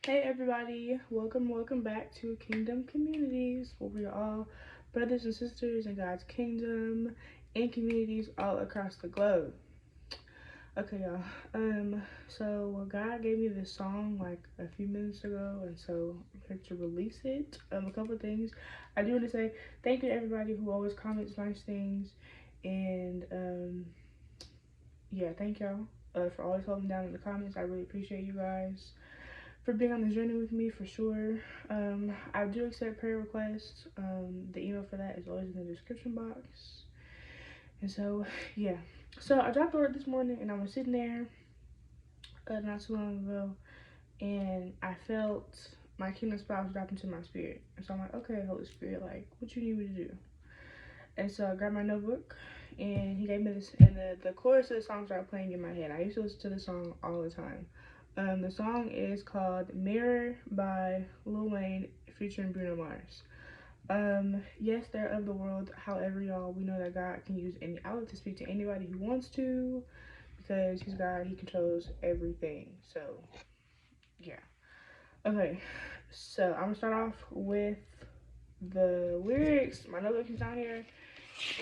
Hey everybody, welcome back to Kingdom Communities, where we are all brothers and sisters in God's kingdom and communities all across the globe. Okay, y'all. God gave me this song like a few minutes ago, and so I'm here to release it. A couple of things. I do want to say thank you to everybody who always comments nice things, and yeah, thank y'all for always holding down in the comments. I really appreciate you guys for being on this journey with me for sure. I do accept prayer requests. The email for that is always in the description box. And so, yeah. So I dropped the word this morning and I was sitting there not too long ago and I felt my kingdom spouse drop into my spirit. And so I'm like, okay, Holy Spirit, like, what you need me to do? And so I grabbed my notebook and he gave me this, and the chorus of the song started playing in my head. I used to listen to the song all the time. The song is called Mirror by Lil Wayne featuring Bruno Mars. Yes, they're of the world. However, y'all, we know that God can use any outlet to speak to anybody he wants to because he's God, he controls everything. So, yeah. Okay, so I'm gonna start off with the lyrics. My notebook is down here.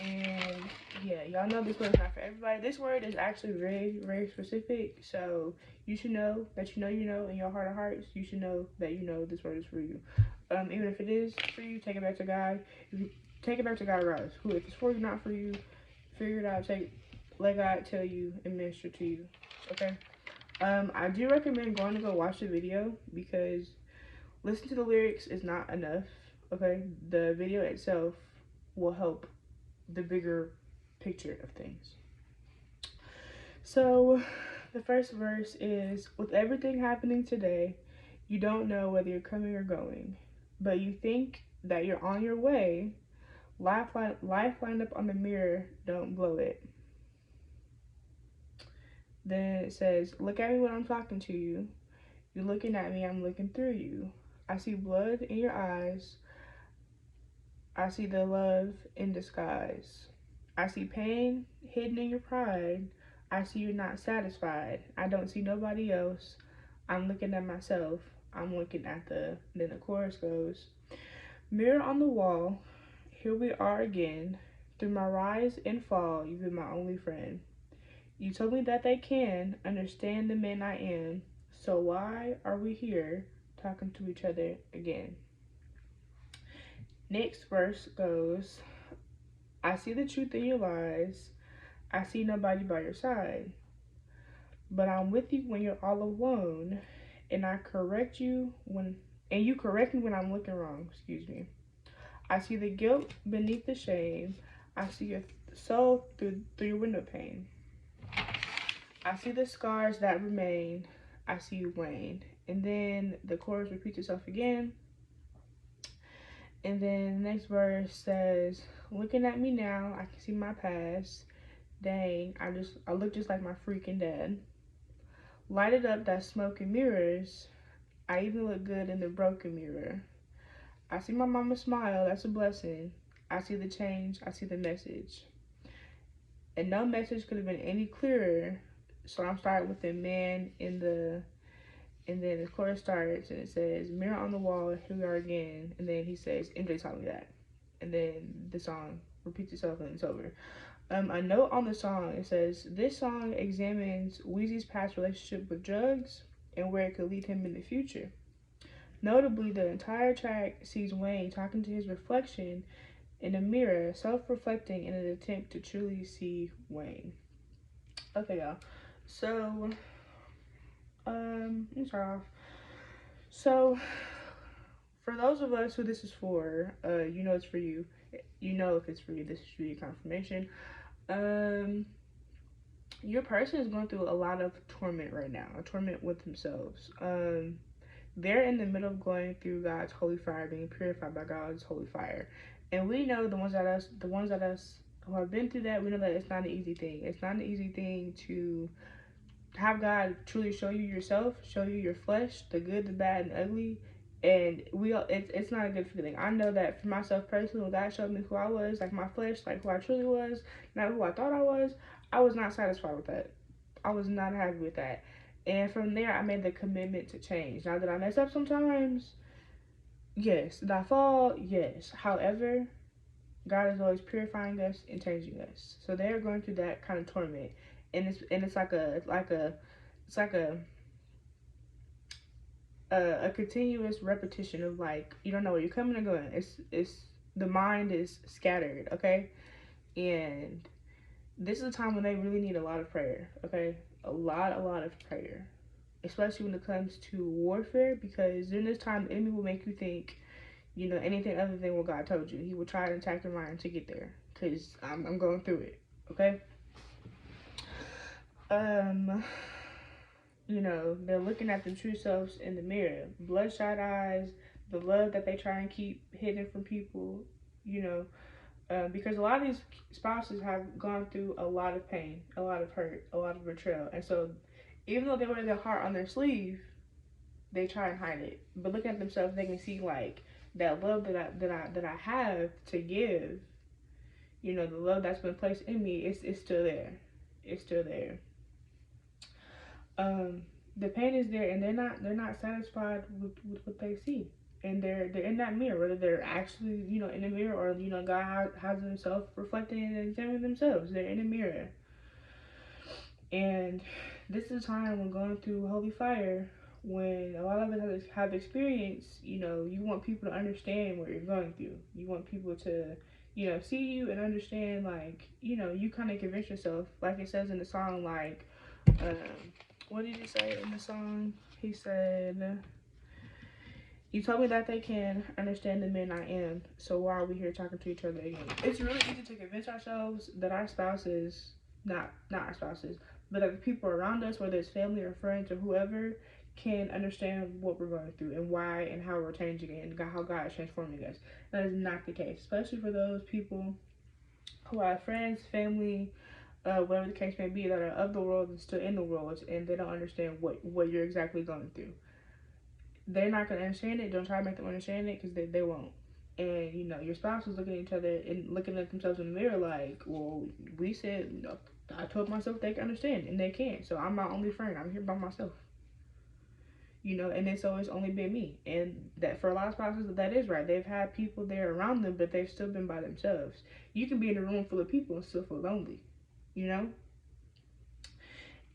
And yeah, y'all know this word is not for everybody. This word is actually very specific. So you should know that you know in your heart of hearts, you should know that you know this word is for you. Even if it is for you, take it back to God. If you take it back to God, regardless. Who, if it's for you, not for you, figure it out. Let God tell you and minister to you. Okay. I do recommend going to go watch the video because listen to the lyrics is not enough. Okay, the video itself will help the bigger picture of things. So the first verse is, with everything happening today, you don't know whether you're coming or going, but you think that you're on your way. Life lined up on the mirror, don't blow it. Then it says, look at me when I'm talking to you. You're looking at me, I'm looking through you. I see blood in your eyes. I see the love in disguise. I see pain hidden in your pride. I see you're not satisfied. I don't see nobody else. I'm looking at myself. I'm looking at then the chorus goes, mirror on the wall, here we are again. Through my rise and fall, you've been my only friend. You told me that they can understand the man I am. So why are we here talking to each other again? Next verse goes, I see the truth in your lies. I see nobody by your side. But I'm with you when you're all alone, and I correct you and you correct me when I'm looking wrong, excuse me. I see the guilt beneath the shame. I see your soul through your window pane. I see the scars that remain. I see you wane. And then the chorus repeats itself again. And then the next verse says, looking at me now, I can see my past. Dang, I look just like my freaking dad. Lighted up that smoke and mirrors. I even look good in the broken mirror. I see my mama smile, that's a blessing. I see the change, I see the message. And no message could have been any clearer. So I'm starting with the man and then the chorus starts and it says, mirror on the wall, here we are again. And then he says, MJ taught me that. And then the song repeats itself and it's over. A note on the song, it says, this song examines Weezy's past relationship with drugs and where it could lead him in the future. Notably, the entire track sees Wayne talking to his reflection in a mirror, self-reflecting in an attempt to truly see Wayne. Okay, y'all. So, let me start off. So, for those of us who this is for, you know it's for you. You know if it's for you, this is for your confirmation. Your person is going through a lot of torment right now, a torment with themselves. They're in the middle of going through God's holy fire, being purified by God's holy fire. And we know the ones that us who have been through that, we know that it's not an easy thing. It's not an easy thing to have God truly show you yourself, show you your flesh, the good, the bad, and ugly. And it's not a good feeling. I know that for myself personally, when God showed me who I was, like my flesh, like who I truly was, not who I thought I was not satisfied with that. I was not happy with that. And from there, I made the commitment to change. Now that I mess up sometimes, yes. Did I fall? Yes. However, God is always purifying us and changing us. So they're going through that kind of torment, and it's like a continuous repetition of, like, you don't know where you're coming and going. It's the mind is scattered, okay? And this is a time when they really need a lot of prayer, okay? A lot of prayer, especially when it comes to warfare, because during this time, the enemy will make you think, anything other than what God told you. He will try to attack your mind to get there, because I'm going through it, okay? They're looking at the true selves in the mirror. Bloodshot eyes, the love that they try and keep hidden from people, because a lot of these spouses have gone through a lot of pain, a lot of hurt, a lot of betrayal. And so even though they wear their heart on their sleeve, they try and hide it. But looking at themselves, they can see, like, that love that I have to give, the love that's been placed in me, it's still there. It's still there. The pain is there, and they're not satisfied with what they see, and they're in that mirror, whether they're actually in the mirror, or God has themselves reflecting and examining themselves. They're in a mirror, and this is a time when going through holy fire, when a lot of us have experience. You want people to understand what you're going through. You want people to see you and understand, like, you kind of convince yourself, like it says in the song, like, what did he say in the song? He said, "You told me that they can understand the men I am, so why are we here talking to each other again?" It's really easy to convince ourselves that our spouses, not our spouses, but that the people around us, whether it's family or friends or whoever, can understand what we're going through and why and how we're changing it and how God is transforming us. That is not the case, especially for those people who are friends, family, whatever the case may be, that are of the world and still in the world, and they don't understand what you're exactly going through. They're not going to understand it. Don't try to make them understand it, because they won't. And, your spouse is looking at each other and looking at themselves in the mirror like, well, we said, I told myself they can understand, and they can't. So I'm my only friend. I'm here by myself. And it's always only been me. And that, for a lot of spouses, that is right. They've had people there around them, but they've still been by themselves. You can be in a room full of people and still feel lonely.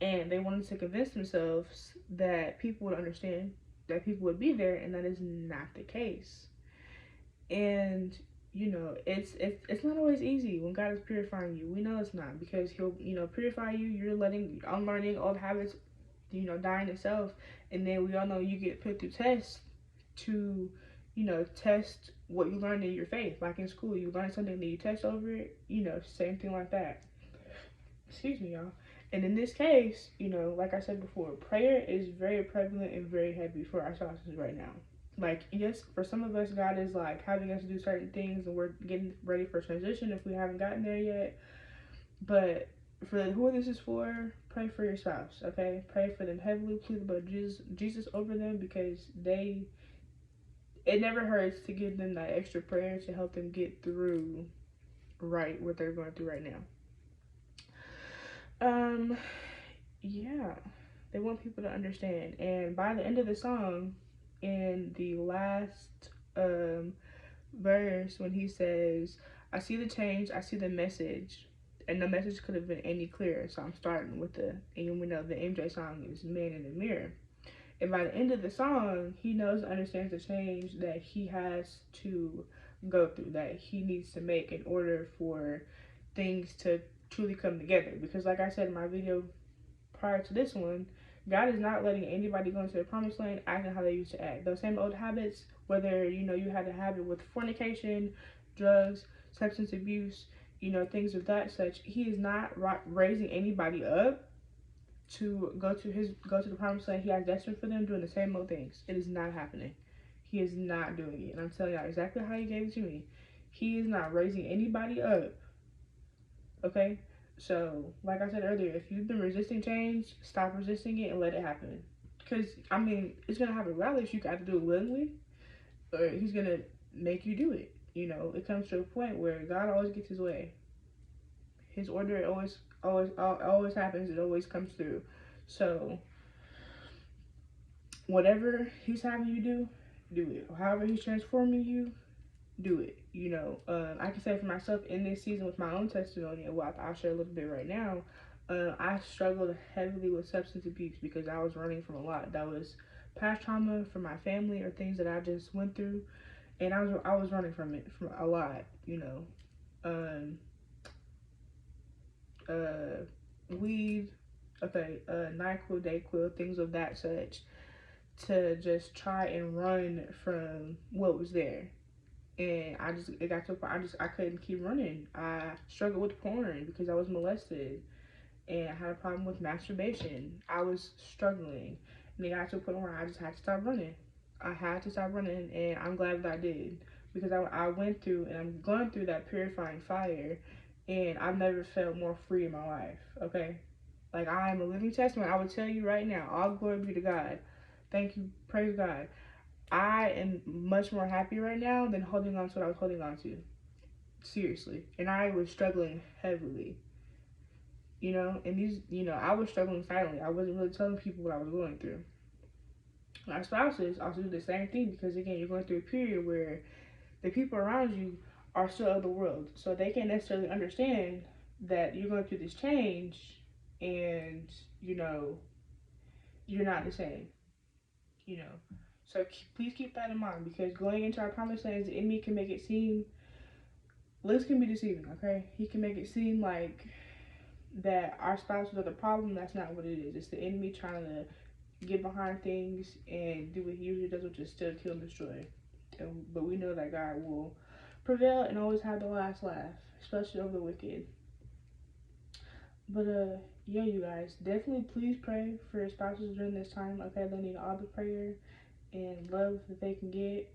And they wanted to convince themselves that people would understand, that people would be there, and that is not the case. And it's not always easy when God is purifying you. We know it's not, because He'll purify you. You're unlearning old habits, dying itself, and then we all know you get put through tests to test what you learned in your faith. Like in school, you learn something and then you test over it. Same thing like that. Excuse me, y'all. And in this case, like I said before, prayer is very prevalent and very heavy for our spouses right now. Like, yes, for some of us, God is, like, having us do certain things, and we're getting ready for transition if we haven't gotten there yet. But for who this is for, pray for your spouse, okay? Pray for them heavily. Plead the blood of Jesus over them, because it never hurts to give them that extra prayer to help them get through what they're going through right now. Yeah, they want people to understand. And by the end of the song, in the last verse, when he says, "I see the change, I see the message," and the message could have been any clearer. So I'm starting with and we know the MJ song is "Man in the Mirror." And by the end of the song, he knows and understands the change that he has to go through, that he needs to make in order for things to truly come together. Because, like I said in my video prior to this one, God is not letting anybody go into the promised land acting how they used to act. Those same old habits, whether you had a habit with fornication, drugs, substance abuse, things of that such. He is not raising anybody up to go to the promised land He has destined for them doing the same old things. It is not happening. He is not doing it. And I'm telling y'all exactly how He gave it to me. He is not raising anybody up. Okay? So, like I said earlier, if you've been resisting change, stop resisting it and let it happen. Because, it's going to happen regardless. You got to do it willingly, or He's going to make you do it. It comes to a point where God always gets His way. His order always happens. It always comes through. So, whatever he's having you do it. However he's transforming you, do it. You know, I can say for myself in this season with my own testimony, and what I'll share a little bit right now. I struggled heavily with substance abuse because I was running from a lot. That was past trauma from my family or things that I just went through, and I was running from it from a lot. You know, um, weed, okay, NyQuil, DayQuil, things of that such, to just try and run from what was there. And it got to a point I couldn't keep running. I struggled with porn because I was molested, and I had a problem with masturbation. I was struggling, and it got to a point where I just had to stop running. I had to stop running, and I'm glad that I did, because I went through, and I'm going through that purifying fire, and I've never felt more free in my life. Okay, like, I am a living testament. I would tell you right now, all glory be to God. Thank you, praise God. I am much more happy right now than holding on to what I was holding on to. Seriously. And I was struggling heavily. You know, and I was struggling silently. I wasn't really telling people what I was going through. My spouses also do the same thing, because, again, you're going through a period where the people around you are still of the world. So they can't necessarily understand that you're going through this change, and, you're not the same. You know, so please keep that in mind, because going into our promised lands, the enemy can make it seem, looks can be deceiving. Okay, he can make it seem like that our spouses are the problem. That's not what it is. It's the enemy trying to get behind things and do what he usually does, which is still kill and destroy. But we know that God will prevail and always have the last laugh, especially over the wicked. But yeah, you guys, definitely please pray for your spouses during this time. Okay, they need all the prayer and love that they can get.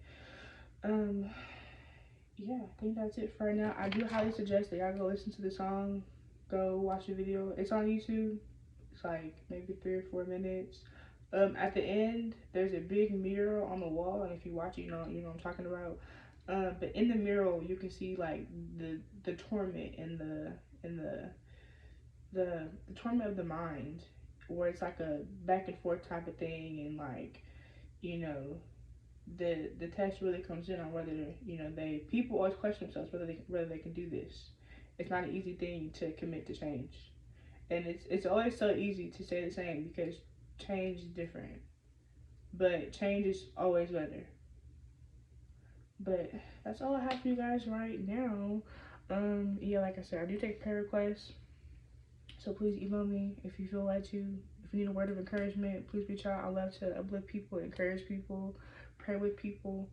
Yeah, I think that's it for right now. I do highly suggest that y'all go listen to the song, go watch the video. It's on YouTube. It's like maybe 3 or 4 minutes. At the end, there's a big mural on the wall, and if you watch it, you know what I'm talking about. But in the mural, you can see like the torment and the torment of the mind, where it's like a back and forth type of thing, and like, you know, the test really comes in on whether, people always question themselves whether they can do this. It's not an easy thing to commit to change, and it's always so easy to say the same, because change is different, but change is always better. But that's all I have for you guys right now. Yeah, like I said, I do take prayer requests, so please email me if you feel led to. If you need a word of encouragement, please reach out. I love to uplift people, encourage people, pray with people.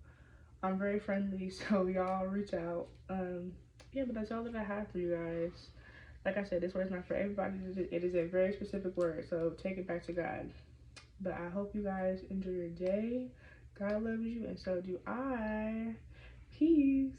I'm very friendly, so y'all reach out. Yeah, but that's all that I have for you guys. Like I said, this word is not for everybody. It is a very specific word, so take it back to God. But I hope you guys enjoy your day. God loves you, and so do I. Peace.